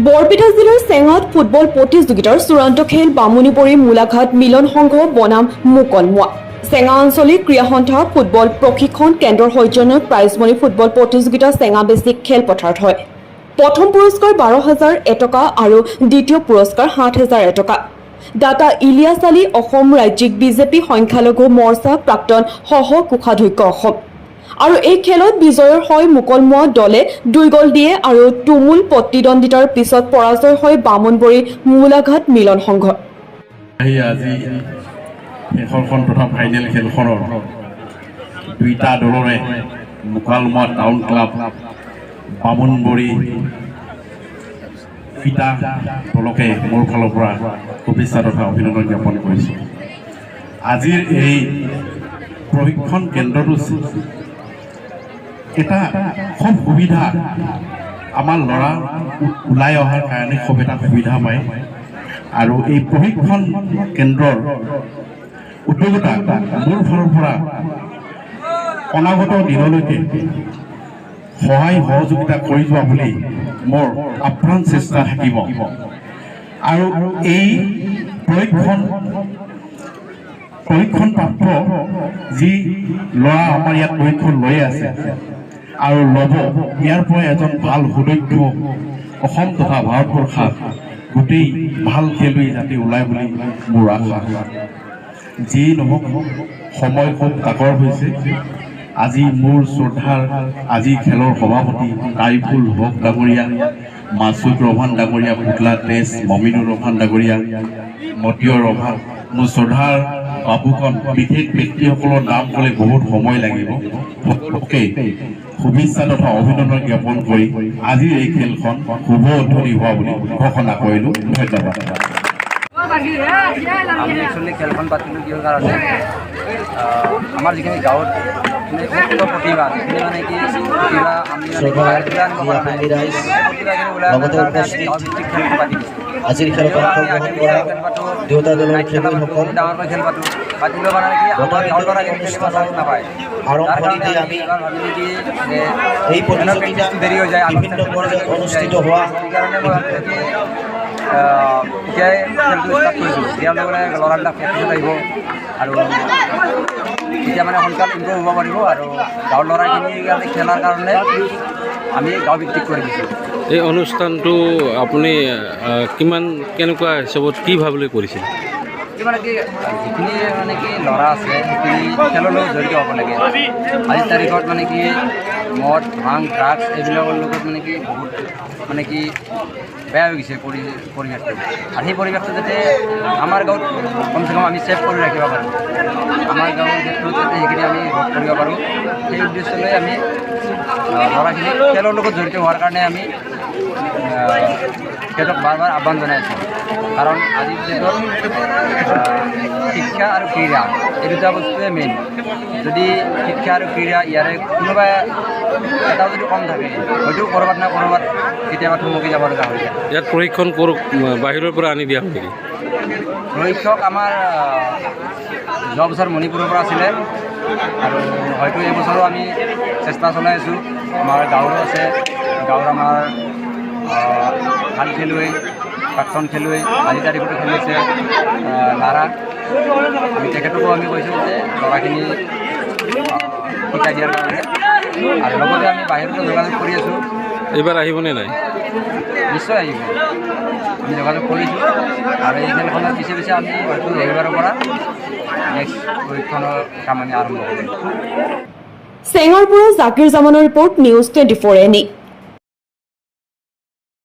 বৰপেটা জিলাৰ চেঙাত ফুটবল প্ৰতিযোগিতাৰ চূড়ান্ত খেল বামুণীপৰি মূলাঘাট মিলন সংঘ বনাম মুকলমুৱা। চেঙা আঞ্চলিক ক্ৰীড়া সন্থা ফুটবল প্ৰশিক্ষণ কেন্দ্ৰৰ সৌজন্যত প্ৰাইজমণি ফুটবল প্ৰতিযোগিতা চেঙা বেছিক খেলপথাৰত হয়। প্ৰথম পুৰস্কাৰ 12,000 টকা আৰু দ্বিতীয় পুৰস্কাৰ 7,000 টকা। দাতা ইলিয়াছ আলী, অসম ৰাজ্যিক বিজেপি সংখ্যালঘু মৰ্চা প্ৰাক্তন সহ কোষাধ্যক্ষ অসম। আৰু এই খেলত বিজয়ৰ হয় মুকলমুৱা দলে 2 গ'ল দিয়ে আৰু তুমুল প্ৰতিদ্বন্দ্বিতাৰ পিছত পৰাজয় হয় বামুণবৰী মূলাঘাট মিলন সংঘ। আজি শেষৰখন প্ৰথম ফাইনেল খেলখনৰ দুইটা দলৰে মুকলমুৱা টাউন ক্লাব বামুণবৰী ফিটা দলকে মোৰ ফালৰ পৰা শুভেচ্ছা তথা অভিনন্দন জ্ঞাপন কৰিছোঁ। আজিৰ এই প্ৰশিক্ষণ কেন্দ্ৰটো এটা খুব সুবিধা, আমাৰ ল'ৰা ওলাই অহাৰ কাৰণে খুব এটা সুবিধা পায়। আৰু এই প্ৰশিক্ষণ কেন্দ্ৰৰ উদ্যোগতা মোৰ ফালৰ পৰা অনাগত দিনলৈকে সহায় সহযোগিতা কৰি যোৱা বুলি মোৰ আপ্ৰাণ চেষ্টা থাকিব। আৰু এই প্ৰশিক্ষণপ্ৰাপ্ত যি ল'ৰা আমাৰ ইয়াত প্ৰশিক্ষণ লৈ আছে আৰু ল'ব, ইয়াৰ পৰা এজন ভাল সুদক্ষ অসম তথা ভাৰতবৰ্ষত গোটেই ভাল খেলুৱৈ যাতে ওলাই বুলি মোৰ আশা। যি নহওক, সময় খুব তাকৰ হৈছে। আজি মোৰ শ্ৰদ্ধাৰ আজি খেলৰ সভাপতি কাইফুল হক ডাঙৰীয়া, মাছুদ ৰভান ডাঙৰীয়া, পুতলা তেজ, মমিনুৰ ৰভান ডাঙৰীয়া, মতিয়ৰ ৰভান, মোৰ শ্ৰদ্ধাৰ বাবুকণ, বিশেষ ব্যক্তিসকলৰ নাম ক'লে বহুত সময় লাগিব। শুভেচ্ছা তথা অভিনন্দন জ্ঞাপন কৰি আজিৰ এই খেলখন শুভ উদ্বোধনী হোৱা বুলি ঘোষণা কৰিলোঁ। ধন্যবাদ। আমি একচুৱেলি খেলখন পাতিলোঁ কিহৰ কাৰণে, আমাৰ যিখিনি গাঁৱত প্ৰতিভা সেইখিনি মানে কি প্ৰতিভা আমি আজিৰ খেলত অংশগ্ৰহণ কৰা দুয়োটা দলৰ খেলুৱৈসকল ডাঙৰকৈ খেল পাতোঁ, পাতিলেও মানে কি আমাৰ গাঁৱৰ ল'ৰা কিন্তু চান্স নাপায়। আৰম্ভণিতে আমি এই প্ৰতিযোগিতা দেৰি হৈ যায়, বিভিন্ন পৰ্যায়ত অনুষ্ঠিত হোৱা সেইকাৰণে মই ভাবিছোঁ কি এতিয়াই খেলটো ষ্টাৰ্ট কৰিছোঁ। ইয়াৰ লগে লগে ল'ৰাবিলাক প্ৰেক্টিছত আহিব আৰু এতিয়া মানে সোনকালে ইম্প্ৰুভ হ'ব পাৰিব। আৰু গাঁৱৰ ল'ৰাখিনি ইয়াতে খেলাৰ কাৰণে আমি গাঁও ভিত্তিক কৰি দিছোঁ। এই অনুষ্ঠানটো আপুনি কেনেকুৱা হিচাপত কি ভাবলৈ কৰিছিল? মানে কি যিখিনি মানে কি ল'ৰা আছে সেইখিনি খেলৰ লগত জড়িত হ'ব লাগে। আজিৰ তাৰিখত মানে কি মদ, ভাং, ড্ৰাগছ এইবিলাকৰ লগত মানে কি বহুত মানে কি বেয়া হৈ গৈছে পৰিৱেশটো। আৰু সেই পৰিৱেশটো যাতে আমাৰ গাঁৱত কমচে কম আমি ছেভ কৰি ৰাখিব পাৰোঁ, আমাৰ গাঁৱৰ ক্ষেত্ৰত যাতে সেইখিনি আমি ৰোধ কৰিব পাৰোঁ, সেই উদ্দেশ্য লৈ আমি ল'ৰাখিনি খেলৰ লগত জড়িত হোৱাৰ কাৰণে আমি সিহঁতক বাৰ বাৰ আহ্বান জনাই আছোঁ। কাৰণ আজিৰ ডেটত শিক্ষা আৰু ক্ৰীড়া এই দুটা বস্তুৱে মেইন। যদি শিক্ষা আৰু ক্ৰীড়া ইয়াৰে কোনোবা এটাও যদি কম থাকে, হয়তো ক'ৰবাত না ক'ৰবাত কেতিয়াবা থমকি যাব লগা হৈ যায়। ইয়াত প্ৰশিক্ষণ বাহিৰৰ পৰা আনি দিয়া হয় নেকি? প্ৰশিক্ষক আমাৰ যোৱা বছৰ মণিপুৰৰ পৰা আছিলে আৰু হয়তো এই বছৰো আমি চেষ্টা চলাই আছোঁ। আমাৰ গাঁৱৰো আছে, গাঁৱৰ আমাৰ ভাল খেলুৱৈ, প্ৰাক্তন খেলুৱৈ আজি তাৰিখতো খেলি আছে লাৰা। আমি তেখেতকো আমি কৈছোঁ যে ল'ৰাখিনি শিকাই দিয়াৰ কাৰণে, আৰু লগতে আমি বাহিৰতো যোগাযোগ কৰি আছোঁ। এইবাৰ আহিবনে নাই? নিশ্চয় আহিব, আমি যোগাযোগ কৰিছোঁ। আৰু এই খেলখনৰ পিছে পিছে আমি হয়তো ৰবিবাৰৰ পৰা নেক্সট প্ৰশিক্ষণৰ কাম আমি আৰম্ভ কৰিম। চেঙাৰ পৰা জাকিৰ জামানৰ ৰিপৰ্ট, নিউজ 24 NE।